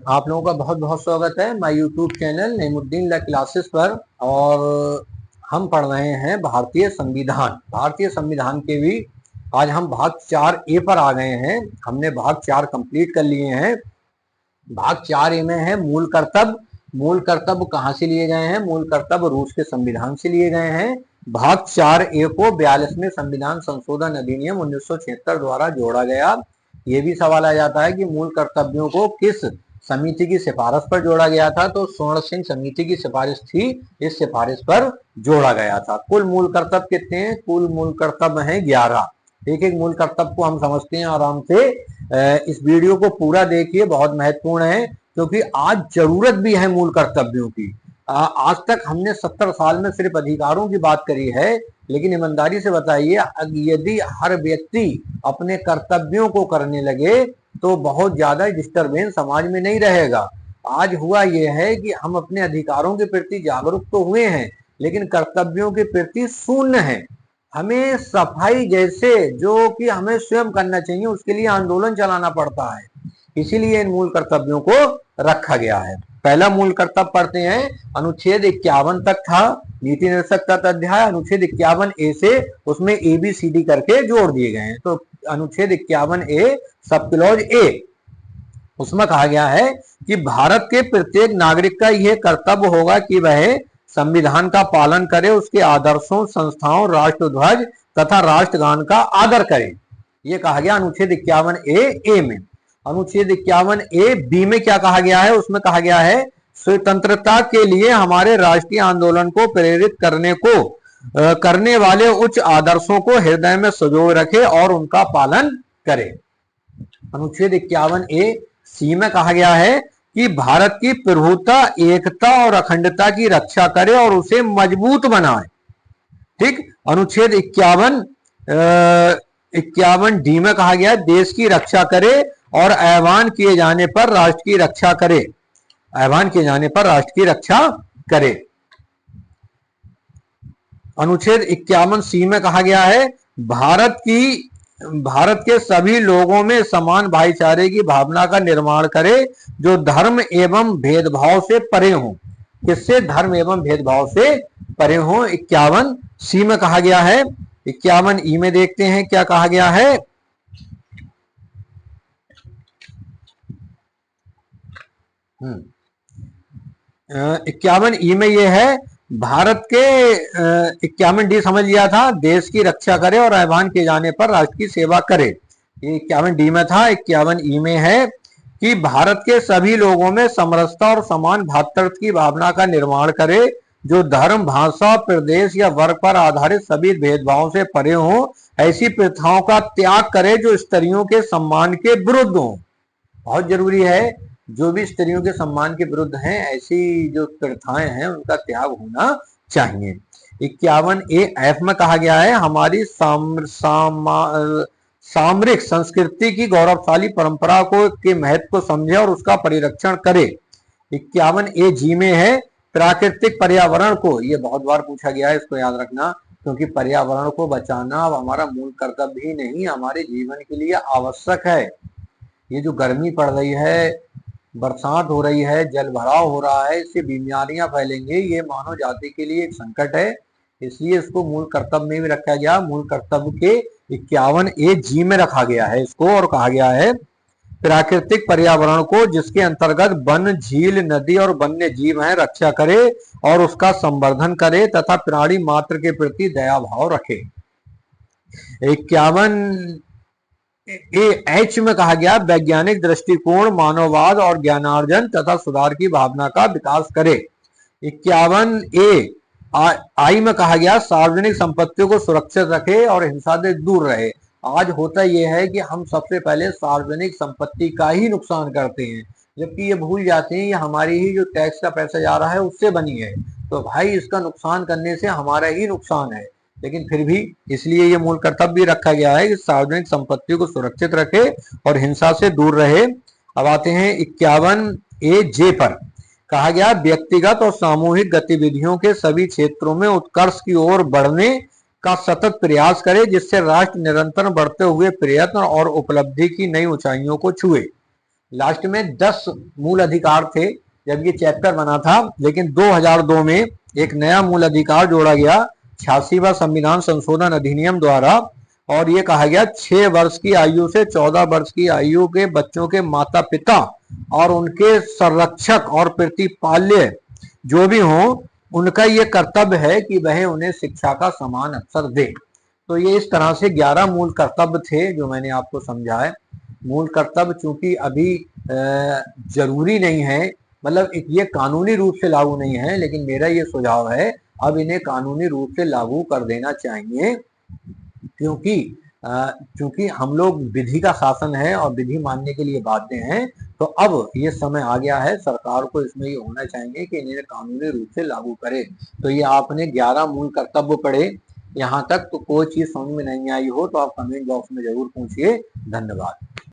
आप लोगों का बहुत बहुत स्वागत है my YouTube channel Naimuddin Law Classes पर। और हम पढ़ रहे हैं भारतीय संविधान के भी आज हम भाग 4A पर आ गए हैं। हमने भाग 4 कंप्लीट कर लिए हैं। भाग 4A में है मूल कर्तव्य। मूल कर्तव्य कहाँ से लिए गए हैं? मूल कर्तव्य रूस के संविधान से लिए गए हैं। भाग 4A को 42वें संविधान संशोधन अधिनियम 1976 द्वारा जोड़ा गया। ये भी सवाल आ जाता है कि मूल कर्तव्यों को किस समिति की सिफारिश पर जोड़ा गया था? तो स्वर्ण सिंह समिति की सिफारिश थी, इस सिफारिश पर जोड़ा गया था। कुल मूल कर्तव्य कितने हैं? कुल मूल कर्तव्य हैं 11। एक एक मूल कर्तव्य को हम समझते हैं आराम से। इस वीडियो को पूरा देखिए, बहुत महत्वपूर्ण है क्योंकि आज जरूरत भी है मूल कर्तव्यों की। आज तक हमने 70 साल में सिर्फ अधिकारों की बात करी है, लेकिन ईमानदारी से बताइए, यदि हर व्यक्ति अपने कर्तव्यों को करने लगे तो बहुत ज्यादा डिस्टरबेंस समाज में नहीं रहेगा। आज हुआ यह है कि हम अपने अधिकारों के प्रति जागरूक तो हुए हैं, लेकिन कर्तव्यों के प्रति शून्य हैं। हमें सफाई जैसे जो कि हमें स्वयं करना चाहिए, उसके लिए आंदोलन चलाना पड़ता है। इसीलिए इन मूल कर्तव्यों को रखा गया है। पहला मूल कर्तव्य पढ़ते हैं, अनुच्छेद 51 तक था, नीति निरसक तत्व अध्याय। अनुच्छेद 51A से उसमें ABCD करके जोड़ दिए गए हैं। तो अनुच्छेद 51A सब क्लॉज A, उसमें कहा गया है कि भारत के प्रत्येक नागरिक का यह कर्तव्य होगा कि वह संविधान का पालन करे, उसके आदर्शों, संस्थाओं, राष्ट्रध्वज तथा राष्ट्रगान का आदर करे। यह कहा गया अनुच्छेद 51A में। अनुच्छेद 51A में क्या कहा गया है? उसमें कहा गया है स्वतंत्रता के लिए हमारे राष्ट्रीय आंदोलन को प्रेरित करने वाले उच्च आदर्शों को हृदय में संजोए रखे और उनका पालन करे। अनुच्छेद 51A में कहा गया है कि भारत की प्रभुता, एकता और अखंडता की रक्षा करे और उसे मजबूत बनाए। ठीक। अनुच्छेद 51D में कहा गया है देश की रक्षा करे और आहवान किए जाने पर राष्ट्र की रक्षा करे। आहवान किए जाने पर राष्ट्र की रक्षा करे। अनुच्छेद 51C में कहा गया है भारत के सभी लोगों में समान भाईचारे की भावना का निर्माण करे, जो धर्म एवं भेदभाव से परे हो। किससे? धर्म एवं भेदभाव से परे हो। 51C में कहा गया है। 51E में देखते हैं क्या कहा गया है। 51E में यह है भारत के 51D समझ लिया था, देश की रक्षा करे और आह्वान किए जाने पर राष्ट्र की सेवा करे। ये 51D में था। 51E में है कि भारत के सभी लोगों में समरसता और समान भ्रातृत्व की भावना का निर्माण करे, जो धर्म, भाषा, प्रदेश या वर्ग पर आधारित सभी भेदभावों से परे हो। ऐसी प्रथाओं का त्याग करे जो स्त्रियों के सम्मान के विरुद्ध हो। बहुत जरूरी है, जो भी स्त्रियों के सम्मान के विरुद्ध हैं, ऐसी जो प्रथाएं हैं उनका त्याग होना चाहिए। 51AF में कहा गया है हमारी सामरिक संस्कृति की गौरवशाली परंपरा के महत्व को समझे और उसका परिरक्षण करे। 51AG में है प्राकृतिक पर्यावरण को, ये बहुत बार पूछा गया है, इसको याद रखना, क्योंकि पर्यावरण को बचाना अब हमारा मूल कर्तव्य ही नहीं, हमारे जीवन के लिए आवश्यक है। ये जो गर्मी पड़ रही है, बरसात हो रही है, जल भराव हो रहा है, इससे बीमारियां फैलेंगे, ये मानव जाति के लिए एक संकट है। इसलिए इसको मूल कर्तव्य में भी रखा गया। मूल कर्तव्य के 51AG में रखा गया है इसको, और कहा गया है प्राकृतिक पर्यावरण को, जिसके अंतर्गत वन, झील, नदी और वन्य जीव हैं, रक्षा करे और उसका संवर्धन करे तथा प्राणी मात्र के प्रति दया भाव रखे। 51AH में कहा गया वैज्ञानिक दृष्टिकोण, मानववाद और ज्ञानार्जन तथा सुधार की भावना का विकास करे। 51AI में कहा गया सार्वजनिक संपत्तियों को सुरक्षित रखे और हिंसा से दूर रहे। आज होता यह है कि हम सबसे पहले सार्वजनिक संपत्ति का ही नुकसान करते हैं, जबकि ये भूल जाते हैं ये हमारी ही जो टैक्स का पैसा जा रहा है उससे बनी है। तो भाई इसका नुकसान करने से हमारा ही नुकसान है, लेकिन फिर भी इसलिए ये मूल कर्तव्य भी रखा गया है कि सार्वजनिक संपत्ति को सुरक्षित रखे और हिंसा से दूर रहे। अब आते हैं 51AJ पर। कहा गया व्यक्तिगत और सामूहिक गतिविधियों के सभी क्षेत्रों में उत्कर्ष की ओर बढ़ने का सतत प्रयास करे, जिससे राष्ट्र निरंतर बढ़ते हुए प्रयत्न और उपलब्धि की नई ऊंचाइयों को छुए। लास्ट में 10 मूल अधिकार थे जब ये चैप्टर बना था, लेकिन 2002 में एक नया मूल अधिकार जोड़ा गया 86वां संविधान संशोधन अधिनियम द्वारा, और ये कहा गया 6 वर्ष की आयु से 14 वर्ष की आयु के बच्चों के माता पिता और उनके संरक्षक और प्रतिपाल्य जो भी हों, उनका ये कर्तव्य है कि वह उन्हें शिक्षा का समान अवसर दे। तो ये इस तरह से 11 मूल कर्तव्य थे जो मैंने आपको समझाए। मूल कर्तव्य चूंकि अभी जरूरी नहीं है, मतलब ये कानूनी रूप से लागू नहीं है, लेकिन मेरा ये सुझाव है अब इन्हें कानूनी रूप से लागू कर देना चाहिए, क्योंकि चूंकि हम लोग विधि का शासन है और विधि मानने के लिए बाध्य हैं। तो अब ये समय आ गया है, सरकार को इसमें ये होना चाहिए कि इन्हें कानूनी रूप से लागू करे। तो ये आपने 11 मूल कर्तव्य पढ़े। यहाँ तक तो कोई चीज समझ में नहीं आई हो तो आप कमेंट बॉक्स में जरूर पूछिए। धन्यवाद।